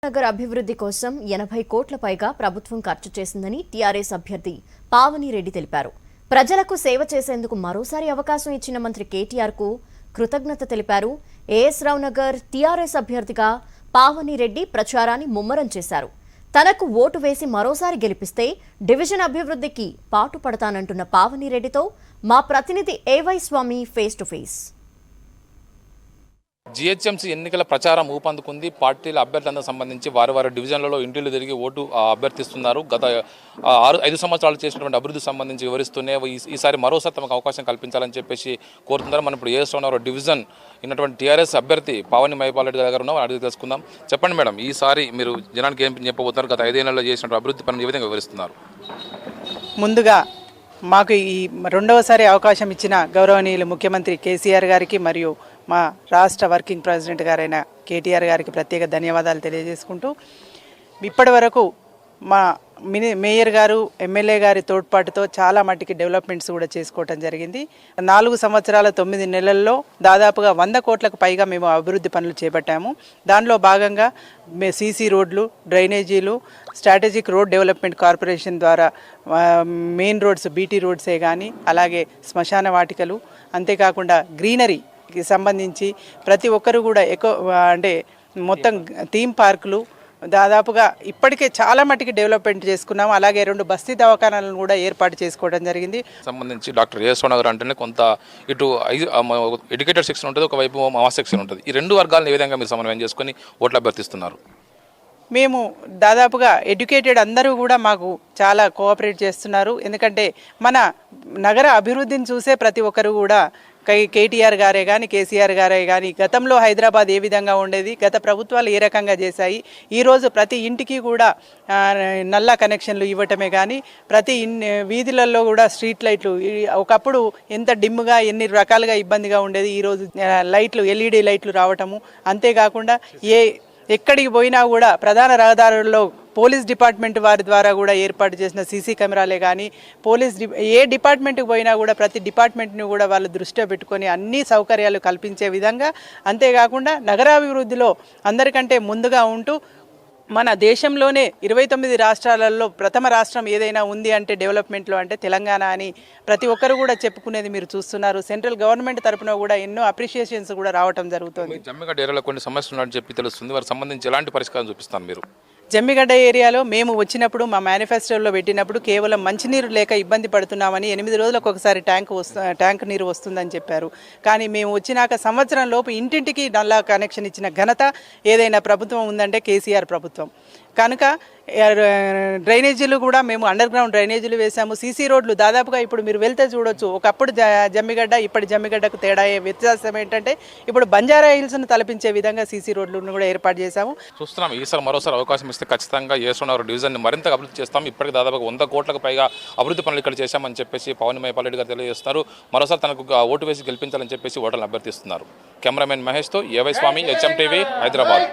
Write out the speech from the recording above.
నగర్ అభివృద్ధి కోసం 80 కోట్ల పైగా ప్రభుత్వం ఖర్చు చేసిందని టీఆర్ఎస్ అభ్యర్థి పావని రెడ్డి తెలిపారు. ప్రజలకు సేవ చేసేందుకు మరోసారి అవకాశం ఇచ్చిన మంత్రి కేటీఆర్ కు కృతజ్ఞత తెలిపారు. ఏఎస్ రావు నగర్ టీఆర్ఎస్ అభ్యర్థిగా పావని రెడ్డి ప్రచారాన్ని ముమ్మరం చేశారు. తనకు ఓటు వేసి మరోసారి గెలిపిస్తే డివిజన్ అభివృద్ధికి పాటుపడతానంటున్న పావని రెడ్డితో మా ప్రతినిధి ఏవై స్వామి ఫేస్ టు ఫేస్. జిహెచ్ఎంసీ ఎన్నికల ప్రచారం ఊపందుకుంది. పార్టీల అభ్యర్థులకు సంబంధించి వారి డివిజన్లలో ఇంటిలు తిరిగి ఓటు అభ్యర్థిస్తున్నారు. గత 5 సంవత్సరాలు చేసినటువంటి అభివృద్ధికి సంబంధించి వివరిస్తూనే ఈసారి మరోసారి తమకు అవకాశం కల్పించాలని చెప్పేసి కోరుతున్నారు. మనం ఇప్పుడు ఏఎస్ రావు డివిజన్ ఉన్నటువంటి టీఆర్ఎస్ అభ్యర్థి పావని రెడ్డి దగ్గర ఉన్నాం, అడిగి తెలుసుకుందాం. చెప్పండి మేడం, ఈసారి మీరు జనానికి ఏం చెప్పబోతున్నారు? గత 5 ఏళ్లలో చేసినటువంటి అభివృద్ధి పనులు ఏ విధంగా వివరిస్తున్నారు? ముందుగా మాకు ఈ రెండవసారి అవకాశం ఇచ్చిన గౌరవనీయులు ముఖ్యమంత్రి కేసీఆర్ గారికి మరియు మా రాష్ట్ర వర్కింగ్ ప్రెసిడెంట్ గారైన కేటీఆర్ గారికి ప్రత్యేక ధన్యవాదాలు తెలియజేసుకుంటూ, ఇప్పటి వరకు మా మేయర్ గారు ఎమ్మెల్యే గారి తోడ్పాటుతో చాలా మట్టికి డెవలప్మెంట్స్ కూడా చేసుకోవటం జరిగింది. 4 సంవత్సరాల 9 నెలల్లో దాదాపుగా 100 కోట్లకు పైగా మేము అభివృద్ధి పనులు చేపట్టాము. దానిలో భాగంగా సీసీ రోడ్లు, డ్రైనేజీలు, స్ట్రాటజిక్ రోడ్ డెవలప్మెంట్ కార్పొరేషన్ ద్వారా మెయిన్ రోడ్స్, బీటీ రోడ్సే కానీ, అలాగే శ్మశాన వాటికలు, అంతేకాకుండా గ్రీనరీకి సంబంధించి ప్రతి ఒక్కరు కూడా అంటే మొత్తం థీమ్ పార్కులు దాదాపుగా ఇప్పటికే చాలా మటుకు డెవలప్మెంట్ చేసుకున్నాము. అలాగే 2 బస్తీ దవాఖానాలను కూడా ఏర్పాటు చేసుకోవడం జరిగింది. సంబంధించి డాక్టర్ ఏఎస్ రావు నగర్ అంటేనే కొంత ఇటు ఎడ్యుకేటెడ్ సెక్షన్ ఉంటుంది, ఒకవైపు మాస్ సెక్షన్ ఉంటుంది. ఈ 2 వర్గాలను ఏ విధంగా మీరు సమన్వయం చేసుకొని ఓట్లు అభ్యర్థిస్తున్నారు? మేము దాదాపుగా ఎడ్యుకేటెడ్ అందరూ కూడా మాకు చాలా కోఆపరేట్ చేస్తున్నారు. ఎందుకంటే మన నగర అభివృద్ధిని చూసే ప్రతి ఒక్కరు కూడా కేటీఆర్ గారే కానీ, కేసీఆర్ గారే కానీ, గతంలో హైదరాబాద్ ఏ విధంగా ఉండేది, గత ప్రభుత్వాలు ఏ రకంగా చేశాయి, ఈరోజు ప్రతి ఇంటికి కూడా నల్ల కనెక్షన్లు ఇవ్వటమే కానీ, ప్రతి వీధులలో కూడా స్ట్రీట్ లైట్లు, ఒకప్పుడు ఎంత డిమ్గా ఎన్ని రకాలుగా ఇబ్బందిగా ఉండేది, ఈరోజు లైట్లు, ఎల్ఈడి లైట్లు రావటము, అంతేకాకుండా ఎక్కడికి పోయినా కూడా ప్రధాన రహదారుల్లో పోలీస్ డిపార్ట్మెంట్ వారి ద్వారా కూడా ఏర్పాటు చేసిన సీసీ కెమెరాలే కానీ, ఏ డిపార్ట్మెంట్కి పోయినా కూడా ప్రతి డిపార్ట్మెంట్ని కూడా వాళ్ళు దృష్టిలో పెట్టుకొని అన్ని సౌకర్యాలు కల్పించే విధంగా, అంతేకాకుండా నగరాభివృద్ధిలో అందరికంటే ముందుగా ఉంటూ మన దేశంలోనే 29 రాష్ట్రాలలో ప్రథమ రాష్ట్రం ఏదైనా ఉంది అంటే డెవలప్మెంట్లో అంటే తెలంగాణ అని ప్రతి ఒక్కరు కూడా చెప్పుకునేది మీరు చూస్తున్నారు. సెంట్రల్ గవర్నమెంట్ తరఫున కూడా ఎన్నో అప్రిషియేషన్స్ కూడా రావటం జరుగుతుంది. జమ్మిగడ్డ ఏరియాలో కొన్ని సమస్యలు ఉన్నాయని చెప్పి తెలుస్తుంది. వారికి సంబంధించి ఎలాంటి పరిష్కారం చూపిస్తాను మీరు? జమ్మిగడ్డ ఏరియాలో మేము వచ్చినప్పుడు మా మేనిఫెస్టోలో పెట్టినప్పుడు కేవలం మంచినీరు లేక ఇబ్బంది పడుతున్నామని, 8 రోజులకు ఒకసారి ట్యాంక్ నీరు వస్తుందని చెప్పారు. కానీ మేము వచ్చినాక సంవత్సరం లోపు ఇంటింటికి నల్లా కనెక్షన్ ఇచ్చిన ఘనత ఏదైనా ప్రభుత్వం ఉందంటే కేసీఆర్ ప్రభుత్వం. కనుక డ్రైనేజీలు కూడా మేము అండర్ గ్రౌండ్ డ్రైనేజీలు వేసాము. సీసీ రోడ్లు దాదాపుగా ఇప్పుడు మీరు వెళ్తే చూడొచ్చు, ఒకప్పుడు జమ్మిగడ్డ ఇప్పటి జమ్మిగడ్డకు తేడా వ్యత్యాసం ఏంటంటే ఇప్పుడు బంజారా హిల్స్ను తలపించే విధంగా సీసీ రోడ్లను కూడా ఏర్పాటు చేశాము. చూస్తున్నాం, ఈసారి మరోసారి అవకాశం ఇస్తే ఖచ్చితంగా ఏఎస్ రావు నగర్ డివిజన్ని మరింత అభివృద్ధి చేస్తాం. ఇప్పటికి దాదాపుగా 100 కోట్లకు పైగా అభివృద్ధి పనులు ఇక్కడ చేశామని చెప్పేసి పావని రెడ్డి గారు తెలియజేస్తున్నారు. మరోసారి తనకు ఓటు వేసి గెలిపించాలని చెప్పేసి ఓటర్లను అభ్యర్థిస్తున్నారు. కెమెరామెన్ మహేష్తో ఏవై స్వామి, HM TV, హైదరాబాద్.